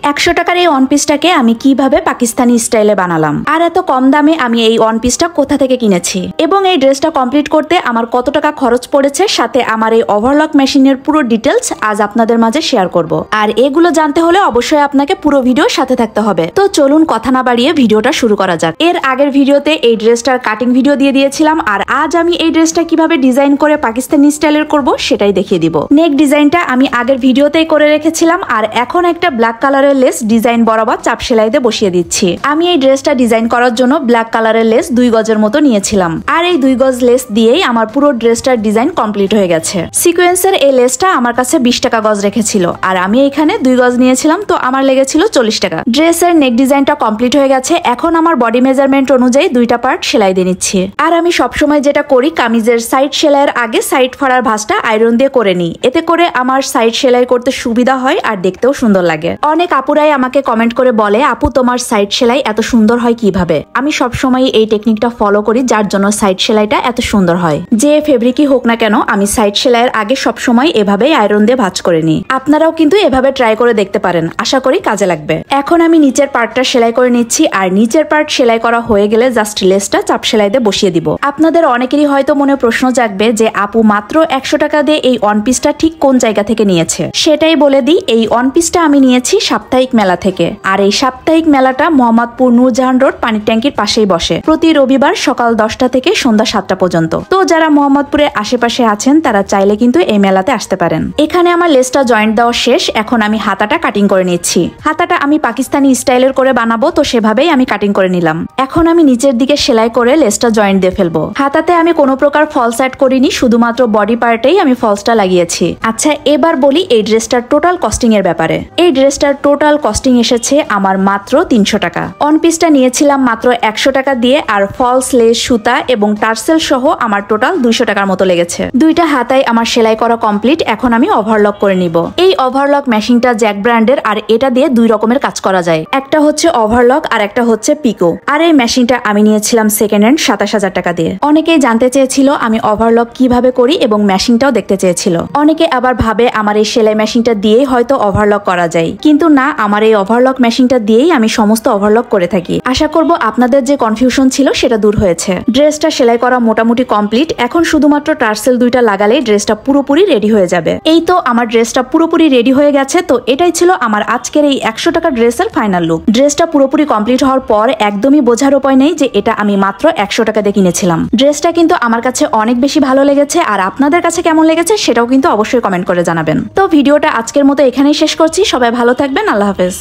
100 টাকার এই ওয়ান পিসটাকে আমি কিভাবে পাকিস্তানি স্টাইলে বানালাম, আর এত কম দামে আমি এই ওয়ান পিসটা কোথা থেকে কিনেছি এবং এই ড্রেসটা কমপ্লিট করতে আমার কত টাকা খরচ পড়েছে, সাথে আমার এই ওভারলক মেশিনের পুরো ডিটেলস আজ আপনাদের মাঝে শেয়ার করব। আর এগুলো জানতে হলে অবশ্যই আপনাকে পুরো ভিডিও সাথে থাকতে হবে। তো চলুন কথা না বাড়িয়ে ভিডিওটা শুরু করা যাক। এর আগের ভিডিওতে এই ড্রেসটার কাটিং ভিডিও দিয়ে দিয়েছিলাম, আর আজ আমি এই ড্রেসটা কিভাবে ডিজাইন করে পাকিস্তানি স্টাইলের করব সেটাই দেখিয়ে দিব। নেক ডিজাইনটা আমি আগের ভিডিওতেই করে রেখেছিলাম, আর এখন একটা ব্ল্যাক কালারের লেস ডিজাইন বরাবর চাপ সেলাই দিয়ে বসিয়ে দিচ্ছি। আমি এই ড্রেসটা ডিজাইন করার জন্য ব্ল্যাক কালারের লেস 2 গজের মতো নিয়েছিলাম, আর এই 2 গজ লেস দিয়েই আমার পুরো ড্রেসটার ডিজাইন কমপ্লিট হয়ে গেছে। সিকোয়েন্সের এই লেসটা আমার কাছে 20 টাকা গজ রেখেছিল, আর আমি এখানে 2 গজ নিয়েছিলাম, তো আমার লেগেছিল 40 টাকা। ড্রেসের নেক ডিজাইনটা কমপ্লিট হয়ে গেছে। এখন আমার বডি মেজারমেন্ট অনুযায়ী 2টা পার্ট সেলাই দিয়ে নিচ্ছি। আর আমি সবসময় যেটা করি, কামিজের সাইড সেলাইয়ের আগে সাইড ফাড়ার ভাঁজটা আয়রন দিয়ে করে নিই, এতে করে আমার সাইড সেলাই করতে সুবিধা হয় আর দেখতেও সুন্দর লাগে। অনেক আপুরাই আমাকে কমেন্ট করে বলে, আপু তোমার সাইড সেলাই এত সুন্দর হয় কিভাবে? আমি সবসময় এই টেকনিকটা ফলো করি, যার জন্য সাইড সেলাইটা এত সুন্দর হয়। যে ফেব্রিকই হোক না কেন, আমি সাইড সেলাইয়ের আগে সবসময় এভাবেই আয়রন দিয়ে ভাঁজ করে নিই। আপনারাও কিন্তু এভাবে ট্রাই করে দেখতে পারেন, আশা করি কাজে লাগবে। এখন আমি নিচের পার্টটা সেলাই করে নিচ্ছি, আর নিচের পার্ট সেলাই করা হয়ে গেলে জাস্ট লেসটা চাপ সেলাই দিয়ে বসিয়ে দিব। আপনাদের অনেকেরই হয়তো মনে প্রশ্ন জাগবে যে আপু মাত্র 100 টাকা দিয়ে এই ওয়ান পিসটা ঠিক কোন জায়গা থেকে নিয়েছে। সেটাই বলে দিই, এই ওয়ান পিসটা আমি নিয়েছি সাপ্তাহিক মেলা থেকে। আর এই সাপ্তাহিক মেলাটা মোহাম্মদপুর নূরজাহান রোড পানির ট্যাঙ্কির পাশেই বসে, প্রতি রবিবার সকাল 10টা থেকে সন্ধ্যা 7টা পর্যন্ত। তো যারা মোহাম্মদপুরের আশেপাশে আছেন তারা চাইলে কিন্তু এই মেলাতে আসতে পারেন। এখানে আমার লেসটা জয়েন্ট দেওয়া শেষ। এখন আমি হাতাটা কাটিং করে নিচ্ছি। হাতাটা আমি পাকিস্তানি স্টাইলের করে বানাবো, তো সেভাবেই আমি কাটিং করে নিলাম। এখন আমি নিচের দিকে সেলাই করে লেসটা জয়েন্ট দিয়ে ফেলবো। হাতাতে আমি কোনো প্রকার ফলস অ্যাড করিনি, শুধুমাত্র বডি পার্টেই আমি ফলসটা লাগিয়েছি। আচ্ছা, এবার বলি এই ড্রেসটার টোটাল কস্টিং এর ব্যাপারে। এই ড্রেসটার টোটাল কস্টিং এসেছে আমার মাত্র 300 টাকা। অন পিসটা নিয়েছিলাম মাত্র 100 টাকা দিয়ে, আর ফলস, লেস, সুতা এবং টার্সেল সহ আমার টোটাল 200 টাকার মতো লেগেছে। 2টা হাতায় আমার সেলাই করা কমপ্লিট। এখন আমি ওভারলক করে নিব। এই ওভারলক মেশিনটা জ্যাক ব্র্যান্ডের, আর এটা দিয়ে 2 রকমের কাজ করা যায়। একটা হচ্ছে ওভারলক আর একটা হচ্ছে পিকো। আর এই মেশিনটা আমি নিয়েছিলাম সেকেন্ড হ্যান্ড 27,000 টাকা দিয়ে। অনেকেই জানতে চেয়েছিল আমি ওভারলক কিভাবে করি এবং মেশিনটাও দেখতে চেয়েছিল। অনেকে আবার ভাবে আমার এই সেলাই মেশিনটা দিয়েই হয়তো ওভারলক করা যায়, কিন্তু না, আমার এই ওভারলক মেশিনটা দিয়েই আমি সমস্ত ওভারলক করে থাকি। আশা করব আপনাদের যে কনফিউশন ছিল সেটা দূর হয়েছে। ড্রেসটা সেলাই করা মোটামুটি কমপ্লিট। এখন শুধুমাত্র টার্সেল 2টা লাগালেই ড্রেসটা পুরোপুরি রেডি হয়ে যাবে। এই তো আমার ড্রেসটা পুরোপুরি রেডি হয়ে গেছে। তো এটাই ছিল আমার আজকের এই 100 টাকা ড্রেসের ফাইনাল লুক। ড্রেসটা পুরোপুরি কমপ্লিট হওয়ার পর একদমই বোঝার উপায় নেই যে এটা আমি মাত্র 100 টাকা দিয়ে কিনেছিলাম। ড্রেসটা কিন্তু আমার কাছে অনেক বেশি ভালো লেগেছে, আর আপনাদের কাছে কেমন লেগেছে সেটাও কিন্তু অবশ্যই কমেন্ট করে জানাবেন। তো ভিডিওটা আজকের মতো এখানেই শেষ করছি। সবাই ভালো থাকবেন। আল্লাহ হাফেজ।